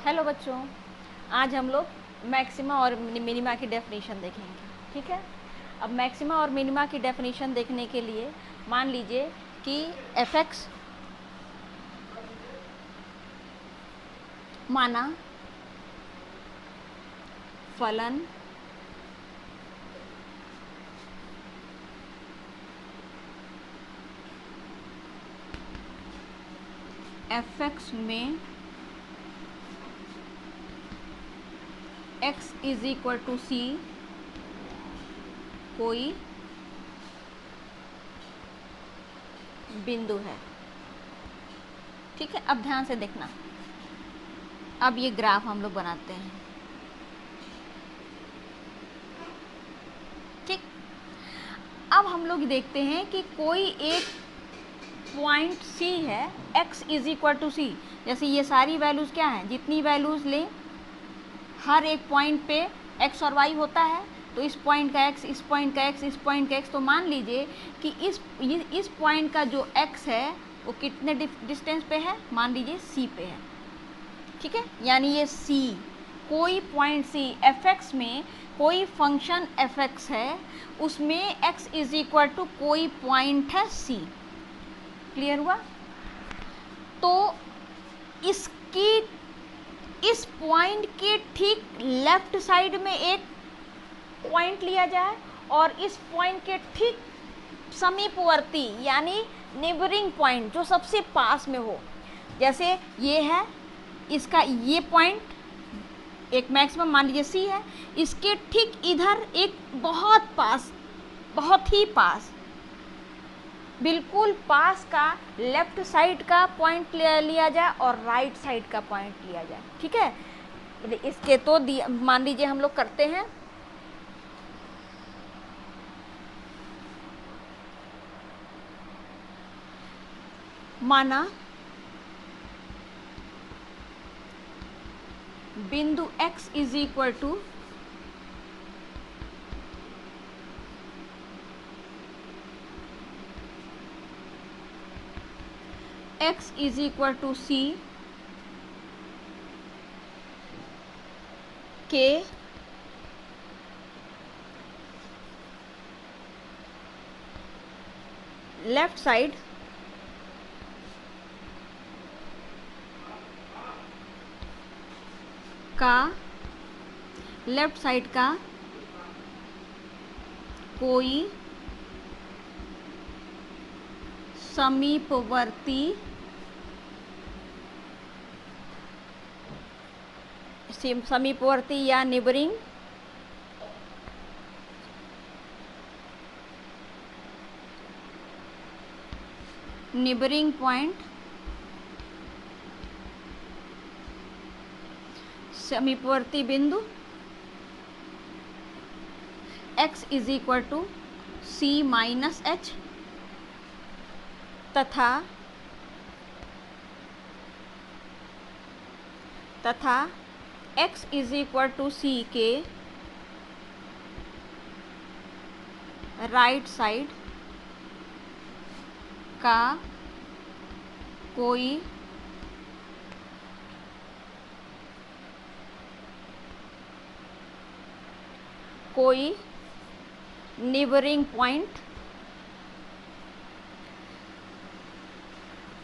Hello बच्चों, आज हम लोग मैक्सिमा और मिनिमा की डेफिनेशन देखेंगे। ठीक है। अब मैक्सिमा और मिनिमा की डेफिनेशन देखने के लिए मान लीजिए कि एफ एक्स माना फलन एफ एक्स में x इज इक्वल टू सी कोई बिंदु है। ठीक है। अब ध्यान से देखना, अब ये ग्राफ हम लोग बनाते हैं। ठीक। अब हम लोग देखते हैं कि कोई एक पॉइंट C है, x इज इक्वल टू सी। जैसे ये सारी वैल्यूज़ क्या हैं, जितनी वैल्यूज़ लें हर एक पॉइंट पे x और y होता है, तो इस पॉइंट का x, इस पॉइंट का x, इस पॉइंट का x। तो मान लीजिए कि इस पॉइंट का जो x है वो कितने डिस्टेंस पे है, मान लीजिए C पे है। ठीक है। यानी ये C, कोई पॉइंट C एफ एक्स में कोई फंक्शन एफ एक्स है, उसमें x इज इक्वल टू कोई पॉइंट है C। क्लियर हुआ? तो इसकी इस पॉइंट के ठीक लेफ्ट साइड में एक पॉइंट लिया जाए और इस पॉइंट के ठीक समीपवर्ती यानी नेबरिंग पॉइंट जो सबसे पास में हो, जैसे ये है, इसका ये पॉइंट एक मैक्सिमम मान लीजिए C है, इसके ठीक इधर एक बहुत पास, बहुत ही पास, बिल्कुल पास का लेफ्ट साइड का पॉइंट लिया जाए और राइट साइड का पॉइंट लिया जाए। ठीक है। इसके तो मान लीजिए हम लोग करते हैं। माना बिंदु x is equal to x is equal to C के लेफ्ट साइड का कोई समीपवर्ती या नेबरिंग पॉइंट, समीपवर्ती बिंदु x is equal to C minus H तथा x is equal to C के राइट साइड का कोई neighbouring point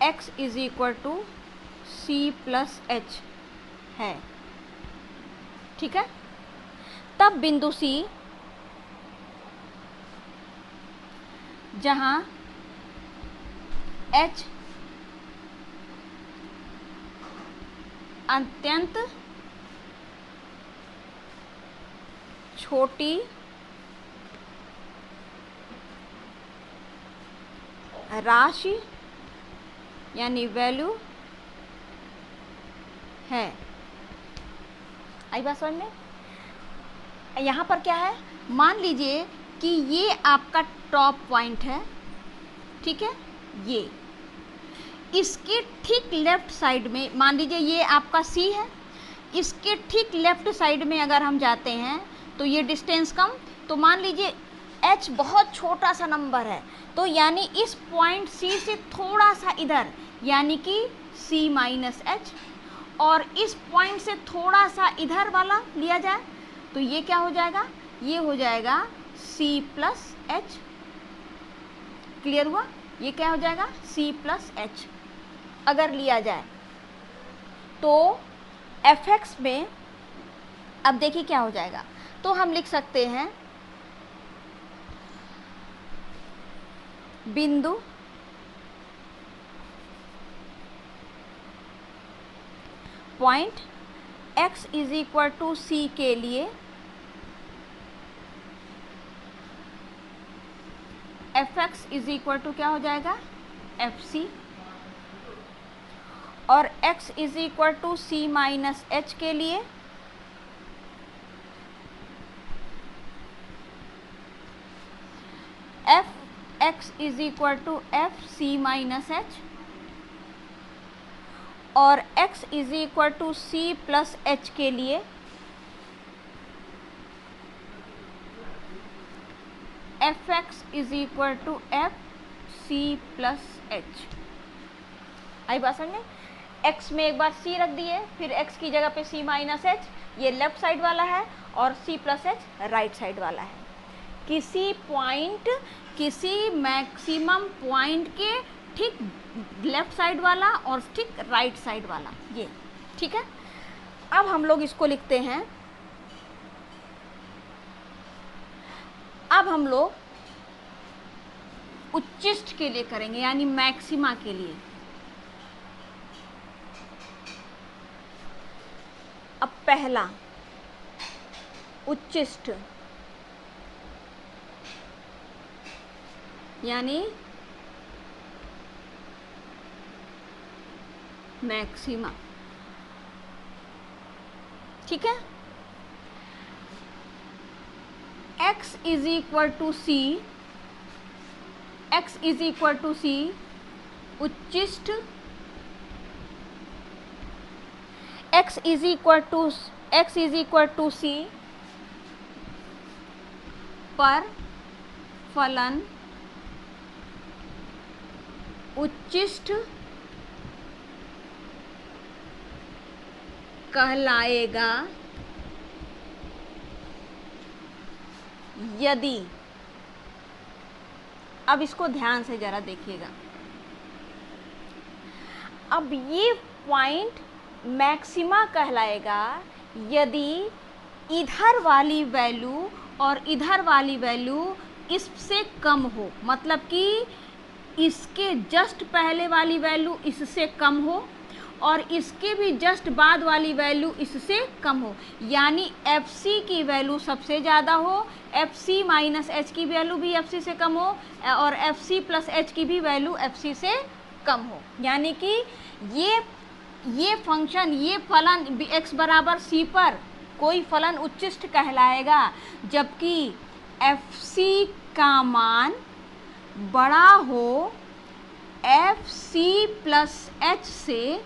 x is equal to C plus H है। ठीक है। तब बिंदु C जहां H अत्यंत छोटी राशि यानी वैल्यू है। आई बात समझ में? यहाँ पर क्या है, मान लीजिए कि ये आपका टॉप पॉइंट है। ठीक है। ये इसके ठीक लेफ्ट साइड में मान लीजिए ये आपका C है, इसके ठीक लेफ्ट साइड में अगर हम जाते हैं तो ये डिस्टेंस कम, तो मान लीजिए H बहुत छोटा सा नंबर है, तो यानी इस पॉइंट C से थोड़ा सा इधर यानी कि C माइनस H, और इस पॉइंट से थोड़ा सा इधर वाला लिया जाए तो ये क्या हो जाएगा, ये हो जाएगा C प्लस एच। क्लियर हुआ, ये क्या हो जाएगा C प्लस एच अगर लिया जाए तो fx में। अब देखिए क्या हो जाएगा, तो हम लिख सकते हैं बिंदु point x is equal to C के लिए fx इज इक्वल टू क्या हो जाएगा fc, और x is equal to C minus H के लिए fx is equal to fc minus H, और x is equal to C plus H के लिए fx is equal to fc plus H. आई बात समझ में, x में एक बार C रख दिए, फिर x की जगह पे C माइनस एच, ये लेफ्ट साइड वाला है, और C plus H right side वाला है। किसी पॉइंट, किसी मैक्सिमम पॉइंट के ठीक लेफ्ट साइड वाला और ठीक राइट साइड वाला, ये ठीक है। अब हम लोग इसको लिखते हैं, अब हम लोग उच्चिष्ट के लिए करेंगे, यानी मैक्सिमा के लिए। अब पहला उच्चिष्ट यानी मैक्सिमा, ठीक है। x is equal to C, x is equal to C उच्चिष्ट, x is equal to C पर फलन उच्चिष्ट कहलाएगा यदि, अब इसको ध्यान से जरा देखिएगा, अब ये पॉइंट मैक्सिमा कहलाएगा यदि इधर वाली वैल्यू और इधर वाली वैल्यू इससे कम हो, मतलब कि इसके जस्ट पहले वाली वैल्यू इससे कम हो और इसके भी जस्ट बाद वाली वैल्यू इससे कम हो, यानी FC की वैल्यू सबसे ज़्यादा हो, FC माइनस एच की वैल्यू भी FC से कम हो, और FC प्लस एच की भी वैल्यू FC से कम हो। यानी कि ये फंक्शन, ये फलन x बराबर C पर कोई फलन उच्चिष्ट कहलाएगा जबकि FC का मान बड़ा हो FC प्लस एच से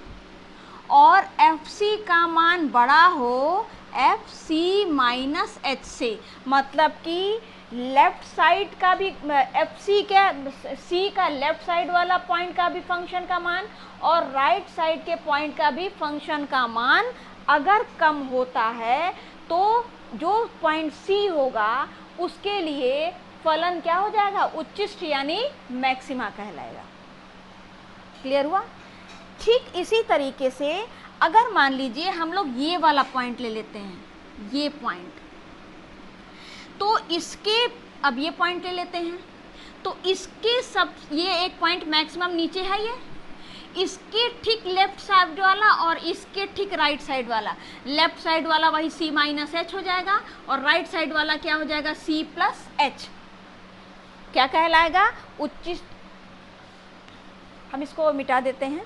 और FC का मान बड़ा हो FC माइनस एच से। मतलब कि लेफ्ट साइड का भी FC का C का लेफ्ट साइड वाला पॉइंट का भी फंक्शन का मान और राइट साइड के पॉइंट का भी फंक्शन का मान अगर कम होता है तो जो पॉइंट C होगा उसके लिए फलन क्या हो जाएगा, उच्चिष्ट यानी मैक्सिमा कहलाएगा। क्लियर हुआ। ठीक इसी तरीके से अगर मान लीजिए हम लोग ये वाला पॉइंट ले लेते हैं, ये पॉइंट, तो इसके, अब ये पॉइंट ले लेते हैं तो इसके सब, ये एक पॉइंट मैक्सिमम नीचे है, ये इसके ठीक लेफ्ट साइड वाला और इसके ठीक राइट साइड वाला, लेफ्ट साइड वाला वही C माइनस एच हो जाएगा और राइट साइड वाला क्या हो जाएगा, C प्लस एच। क्या कहलाएगा, उच्चिष्ट। हम इसको मिटा देते हैं,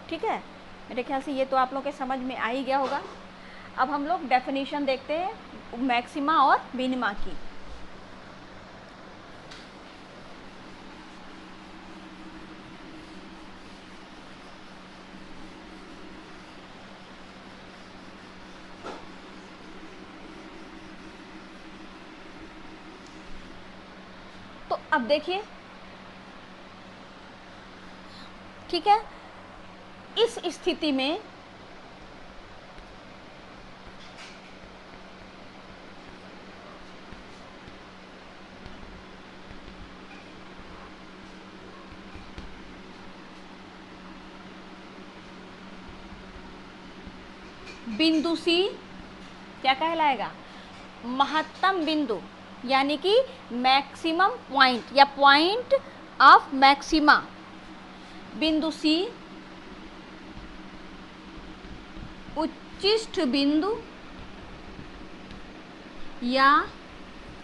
ठीक है। मेरे ख्याल से ये तो आप लोग के समझ में आ ही गया होगा। अब हम लोग डेफिनेशन देखते हैं मैक्सिमा और मिनिमा की। तो अब देखिए, ठीक है, इस स्थिति में बिंदु सी क्या कहलाएगा? महत्तम बिंदु, यानी कि मैक्सिमम पॉइंट या पॉइंट ऑफ मैक्सिमा। बिंदु सी उच्चिष्ट बिंदु या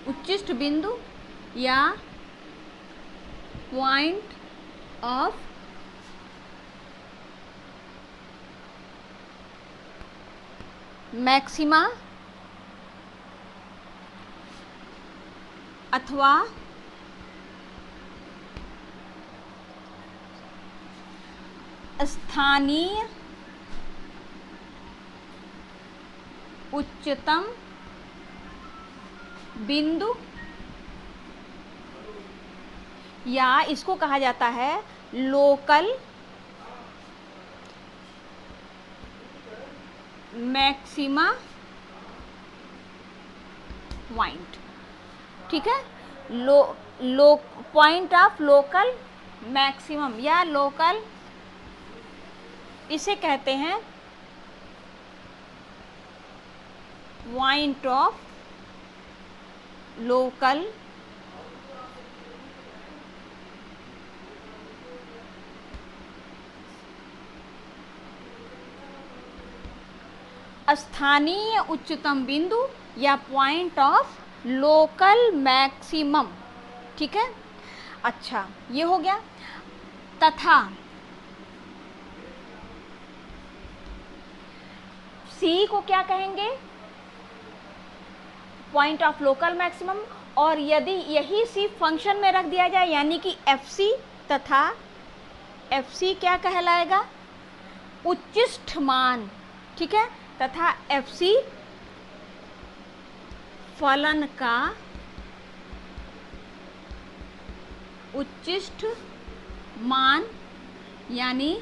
उच्चिष्ट बिंदु या पॉइंट ऑफ मैक्सिमा अथवा स्थानीय उच्चतम बिंदु, या इसको कहा जाता है लोकल मैक्सिमा पॉइंट। ठीक है, पॉइंट ऑफ लोकल मैक्सिमम या लोकल, इसे कहते हैं पॉइंट ऑफ लोकल स्थानीय उच्चतम बिंदु या पॉइंट ऑफ लोकल मैक्सिमम। ठीक है, अच्छा ये हो गया। तथा सी को क्या कहेंगे? Point of local maximum. और यदि यही सी फंक्शन में रख दिया जाए, यानी कि एफ सी, तथा एफ सी क्या कहलाएगा? उच्चिष्ट मान। ठीक है, तथा एफ सी फलन का उच्चिष्ट मान, यानी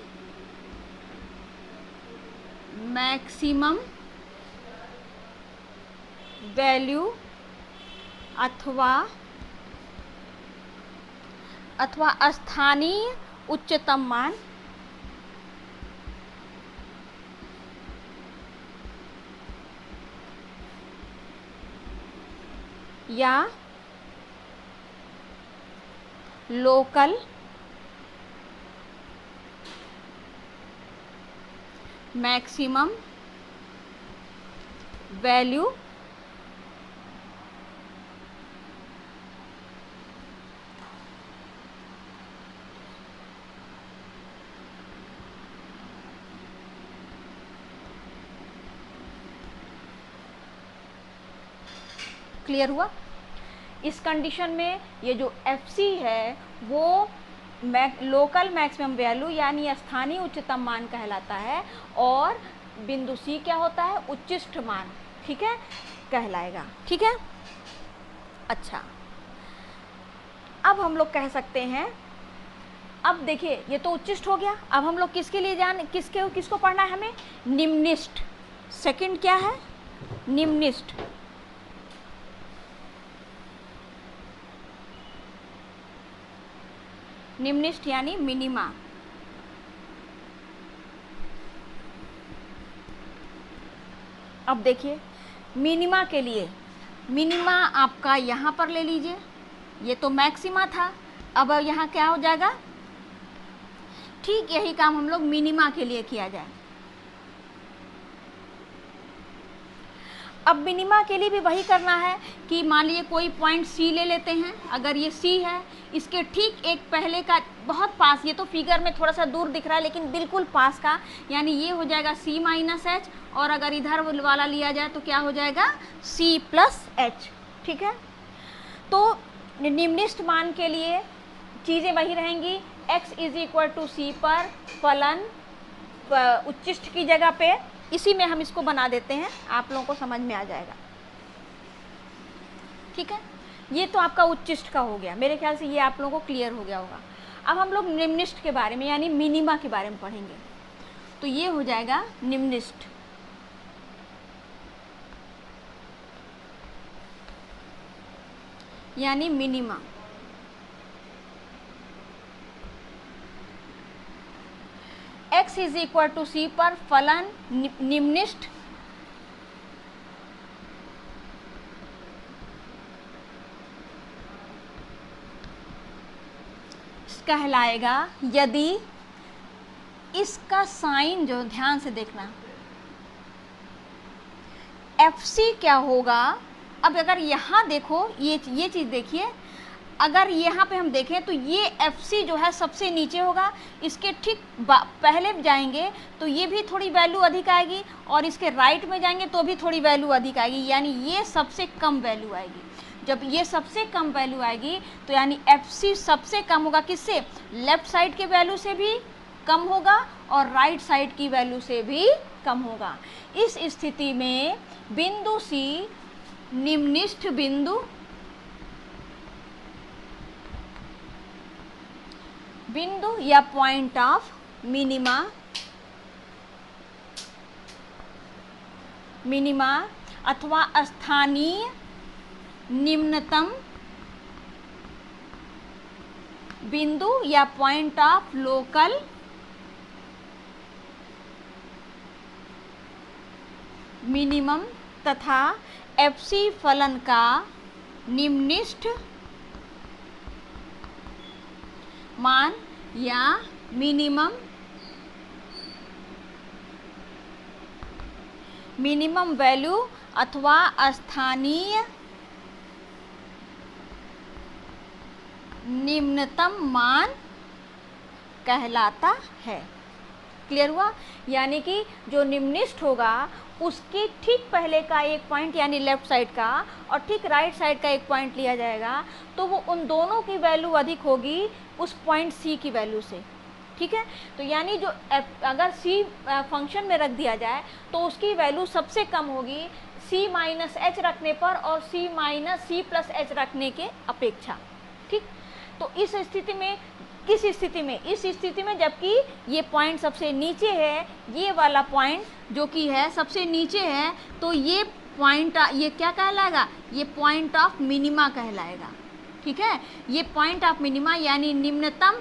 मैक्सिमम वैल्यू अथवा स्थानीय उच्चतम मान या लोकल मैक्सिमम वैल्यू क्लियर हुआ? इस कंडीशन में ये जो एफ सी है वो लोकल मैक्सिमम वैल्यू यानी स्थानीय उच्चतम मान कहलाता है, और बिंदु सी क्या होता है? उच्चिष्ट मान। ठीक है, कहलाएगा। ठीक है, अच्छा अब हम लोग कह सकते हैं, अब देखिए ये तो उच्चिष्ट हो गया, अब हम लोग किसके लिए किसको पढ़ना है हमें? निम्निष्ठ। सेकंड क्या है? निम्निष्ठ। निम्निष्ठ यानी मिनिमा। अब देखिए मिनिमा के लिए, मिनिमा आपका यहाँ पर ले लीजिए, ये तो मैक्सिमा था, अब यहाँ क्या हो जाएगा? ठीक यही काम हम लोग मिनिमा के लिए किया जाए। अब मिनिमा के लिए भी वही करना है कि मान लीजिए कोई पॉइंट सी ले लेते हैं, अगर ये सी है, इसके ठीक एक पहले का बहुत पास, ये तो फिगर में थोड़ा सा दूर दिख रहा है लेकिन बिल्कुल पास का, यानी ये हो जाएगा सी माइनस एच, और अगर इधर वाला लिया जाए तो क्या हो जाएगा? C plus H. ठीक है, तो निम्निष्ठ मान के लिए चीज़ें वही रहेंगी, x is equal to C पर फलन उच्चिष्ट की जगह पे, इसी में हम इसको बना देते हैं, आप लोगों को समझ में आ जाएगा। ठीक है, ये तो आपका उच्चिष्ट का हो गया, मेरे ख्याल से ये आप लोगों को क्लियर हो गया होगा। अब हम लोग निम्निष्ठ के बारे में यानी मिनिमा के बारे में पढ़ेंगे, तो ये हो जाएगा निम्निष्ठ। यानी minima. x is equal to C पर फलन निम्निष्ठ कहलाएगा यदि इसका साइन, जो ध्यान से देखना, FC क्या होगा। अब अगर यहाँ देखो, ये चीज़ देखिए, अगर यहाँ पे हम देखें तो ये FC जो है सबसे नीचे होगा, इसके ठीक पहले जाएंगे तो ये भी थोड़ी वैल्यू अधिक आएगी, और इसके राइट में जाएंगे तो भी थोड़ी वैल्यू अधिक आएगी, यानी ये सबसे कम वैल्यू आएगी। जब ये सबसे कम वैल्यू आएगी तो यानी FC सबसे कम होगा किससे, लेफ्ट साइड के वैल्यू से भी कम होगा और राइट साइड की वैल्यू से भी कम होगा। इस स्थिति में बिंदु C निम्निष्ठ बिंदु या पॉइंट ऑफ मिनिमा अथवा स्थानीय निम्नतम बिंदु या पॉइंट ऑफ लोकल मिनिमम तथा FC फलन का निम्निष्ठ मान या मिनिमम वैल्यू अथवा स्थानीय निम्नतम मान कहलाता है। क्लियर हुआ? यानी कि जो निम्निष्ठ होगा उसके ठीक पहले का एक पॉइंट यानी लेफ्ट साइड का और ठीक राइट साइड का एक पॉइंट लिया जाएगा, तो वो उन दोनों की वैल्यू अधिक होगी उस पॉइंट C की वैल्यू से। ठीक है, तो यानी जो अगर C फंक्शन में रख दिया जाए तो उसकी वैल्यू सबसे कम होगी C माइनस H रखने पर और C minus C plus H रखने के अपेक्षा। ठीक, तो इस स्थिति में, किस स्थिति में, इस स्थिति में जबकि ये पॉइंट सबसे नीचे है, ये वाला पॉइंट जो कि है सबसे नीचे है, तो ये पॉइंट, ये क्या कहलाएगा, ये पॉइंट ऑफ मिनिमा कहलाएगा। ठीक है, ये पॉइंट ऑफ मिनिमा यानी निम्नतम,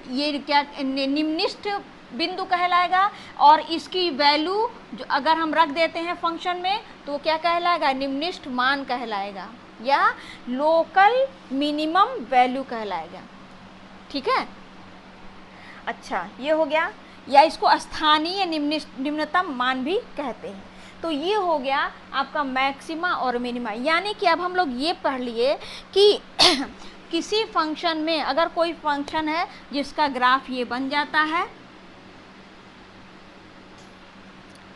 ये क्या निम्निष्ठ बिंदु कहलाएगा, और इसकी वैल्यू जो अगर हम रख देते हैं फंक्शन में तो क्या कहलाएगा, निम्निष्ठ मान कहलाएगा या लोकल मिनिमम वैल्यू कहलाएगा। ठीक है, अच्छा ये हो गया, या इसको स्थानीय निम्नतम मान भी कहते हैं। तो ये हो गया आपका मैक्सिमा और मिनिमा। यानी कि अब हम लोग ये पढ़ लिए कि किसी फंक्शन में अगर कोई फंक्शन है जिसका ग्राफ ये बन जाता है,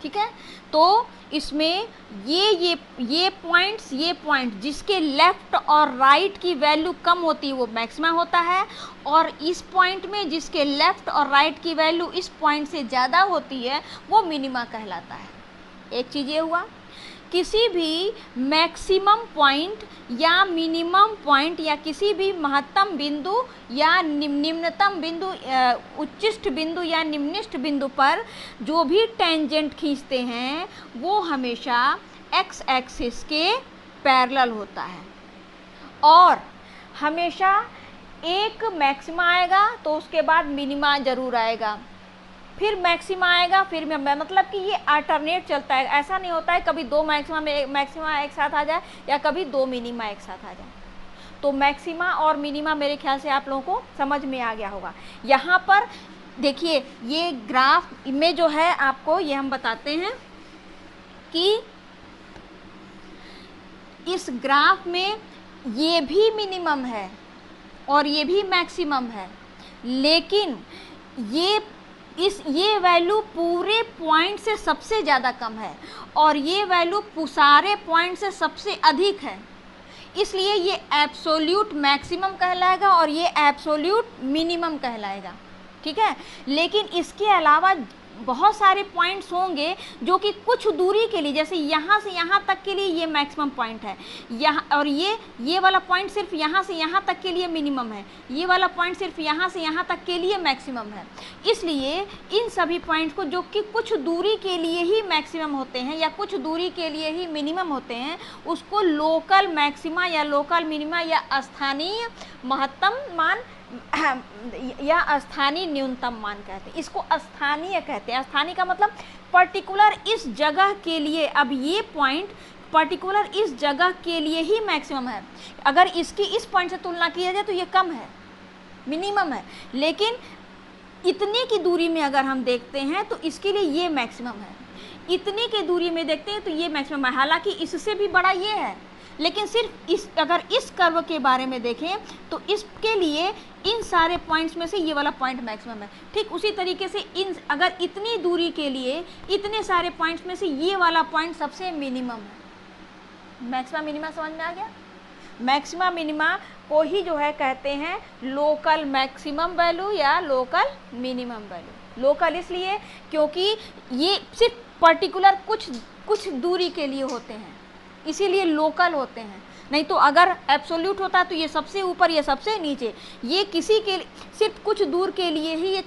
ठीक है, तो इसमें ये पॉइंट जिसके लेफ्ट और राइट की वैल्यू कम होती है वो मैक्सिमा होता है, और इस पॉइंट में जिसके लेफ्ट और राइट की वैल्यू इस पॉइंट से ज़्यादा होती है वो मिनिमा कहलाता है। एक चीज़ ये हुआ, किसी भी मैक्सिमम पॉइंट या मिनिमम पॉइंट या किसी भी महत्तम बिंदु या निम्नतम बिंदु, उच्चिष्ट बिंदु या निम्निष्ठ बिंदु पर जो भी टेंजेंट खींचते हैं वो हमेशा एक्स एक्सिस के पैरेलल होता है, और हमेशा एक मैक्सिमा आएगा तो उसके बाद मिनिमा ज़रूर आएगा, फिर मैक्सिमा आएगा, फिर मतलब कि ये अल्टरनेट चलता है। ऐसा नहीं होता है कभी दो मैक्सिमा एक साथ आ जाए या कभी दो मिनिमा एक साथ आ जाए। तो मैक्सिमा और मिनिमा मेरे ख्याल से आप लोगों को समझ में आ गया होगा। यहाँ पर देखिए ये ग्राफ में जो है आपको ये हम बताते हैं कि इस ग्राफ में ये भी मिनिमम है और ये भी मैक्सिमम है, लेकिन ये वैल्यू पूरे पॉइंट से सबसे ज़्यादा कम है और ये वैल्यू सारे पॉइंट से सबसे अधिक है, इसलिए ये एब्सोल्यूट मैक्सिमम कहलाएगा और ये एब्सोल्यूट मिनिमम कहलाएगा। ठीक है, लेकिन इसके अलावा बहुत सारे पॉइंट्स होंगे जो कि कुछ दूरी के लिए, जैसे यहाँ से यहाँ तक के लिए ये मैक्सिमम पॉइंट है, यहाँ, और ये वाला पॉइंट सिर्फ यहाँ से यहाँ तक के लिए मिनिमम है, ये वाला पॉइंट सिर्फ यहाँ से यहाँ तक के लिए मैक्सिमम है। इसलिए इन सभी पॉइंट्स को जो कि कुछ दूरी के लिए ही मैक्सिमम होते हैं या कुछ दूरी के लिए ही मिनिमम होते हैं, उसको लोकल मैक्सिमा या लोकल मिनिमा या स्थानीय महत्तम मान या स्थानीय न्यूनतम मान कहते हैं। इसको स्थानीय कहते हैं। स्थानीय का मतलब पर्टिकुलर इस जगह के लिए, अब ये पॉइंट पर्टिकुलर इस जगह के लिए ही मैक्सिमम है, अगर इसकी इस पॉइंट से तुलना किया जाए तो ये कम है। मिनिमम है, लेकिन इतने की दूरी में अगर हम देखते हैं तो इसके लिए ये मैक्सिमम है, इतने की दूरी में देखते हैं तो ये मैक्सिमम है। हालांकि इससे भी बड़ा ये है, लेकिन सिर्फ अगर इस कर्व के बारे में देखें तो इसके लिए इन सारे पॉइंट्स में से ये वाला पॉइंट मैक्सिमम है। ठीक उसी तरीके से अगर इतनी दूरी के लिए इतने सारे पॉइंट्स में से ये वाला पॉइंट सबसे मिनिमम है। मैक्सिमा मिनिमा समझ में आ गया? मैक्सिमा मिनिमा को ही जो है कहते हैं लोकल मैक्सिमम वैल्यू या लोकल मिनिमम वैल्यू। लोकल इसलिए क्योंकि ये सिर्फ पर्टिकुलर कुछ दूरी के लिए होते हैं, इसीलिए लोकल होते हैं। नहीं तो अगर एब्सोल्यूट होता तो ये सबसे ऊपर ये सबसे नीचे, ये किसी के सिर्फ कुछ दूर के लिए ही ये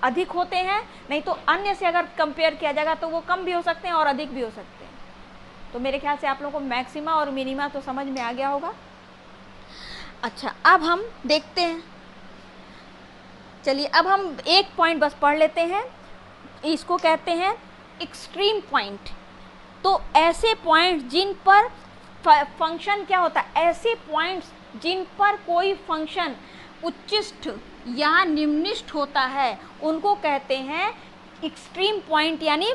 अधिक होते हैं। नहीं तो अन्य से अगर कंपेयर किया जाएगा तो वो कम भी हो सकते हैं और अधिक भी हो सकते हैं। तो मेरे ख्याल से आप लोगों को मैक्सिमा और मिनिमा तो समझ में आ गया होगा। अच्छा, अब हम देखते हैं, चलिए अब हम एक पॉइंट बस पढ़ लेते हैं, इसको कहते हैं एक्सट्रीम पॉइंट। तो ऐसे पॉइंट जिन पर फंक्शन क्या होता है, ऐसे पॉइंट्स जिन पर कोई फंक्शन उच्चिष्ट या निम्निष्ठ होता है उनको कहते हैं एक्सट्रीम पॉइंट यानी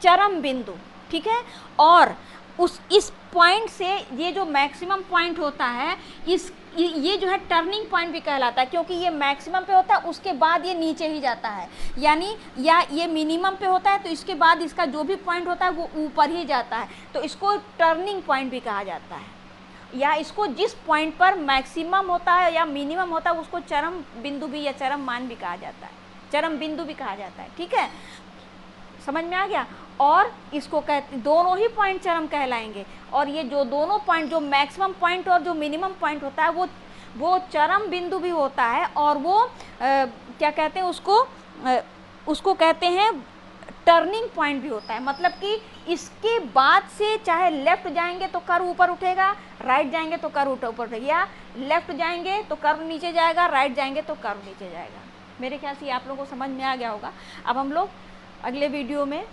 चरम बिंदु। ठीक है, और इस पॉइंट से ये जो मैक्सिमम पॉइंट होता है ये जो है टर्निंग पॉइंट भी कहलाता है, क्योंकि ये मैक्सिमम पे होता है उसके बाद ये नीचे ही जाता है, यानी या ये मिनिमम पे होता है तो इसके बाद इसका जो भी पॉइंट होता है वो ऊपर ही जाता है, तो इसको टर्निंग पॉइंट भी कहा जाता है। या इसको जिस पॉइंट पर मैक्सिमम होता है या मिनिमम होता है उसको चरम बिंदु भी या चरम मान भी कहा जाता है, चरम बिंदु भी कहा जाता है। ठीक है, समझ में आ गया? और इसको कहते दोनों ही पॉइंट चरम कहलाएंगे, और ये जो दोनों पॉइंट जो मैक्सिमम पॉइंट और जो मिनिमम पॉइंट होता है वो चरम बिंदु भी होता है, और वो क्या कहते हैं उसको कहते हैं टर्निंग पॉइंट भी होता है। मतलब कि इसके बाद से चाहे लेफ्ट जाएंगे तो कर्व ऊपर उठेगा, राइट जाएंगे तो कर्व ऊपर उठेगा, या लेफ्ट जाएंगे तो कर्व नीचे जाएगा, राइट जाएंगे तो कर्व नीचे जाएगा। मेरे ख्याल से आप लोगों को समझ में आ गया होगा। अब हम लोग अगले वीडियो में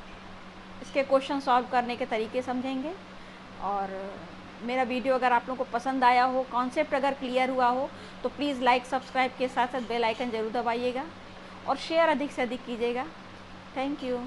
इसके क्वेश्चन सॉल्व करने के तरीके समझेंगे। और मेरा वीडियो अगर आप लोगों को पसंद आया हो, कॉन्सेप्ट अगर क्लियर हुआ हो तो प्लीज़ लाइक सब्सक्राइब के साथ साथ बेल आइकन ज़रूर दबाइएगा और शेयर अधिक से अधिक कीजिएगा। Thank you.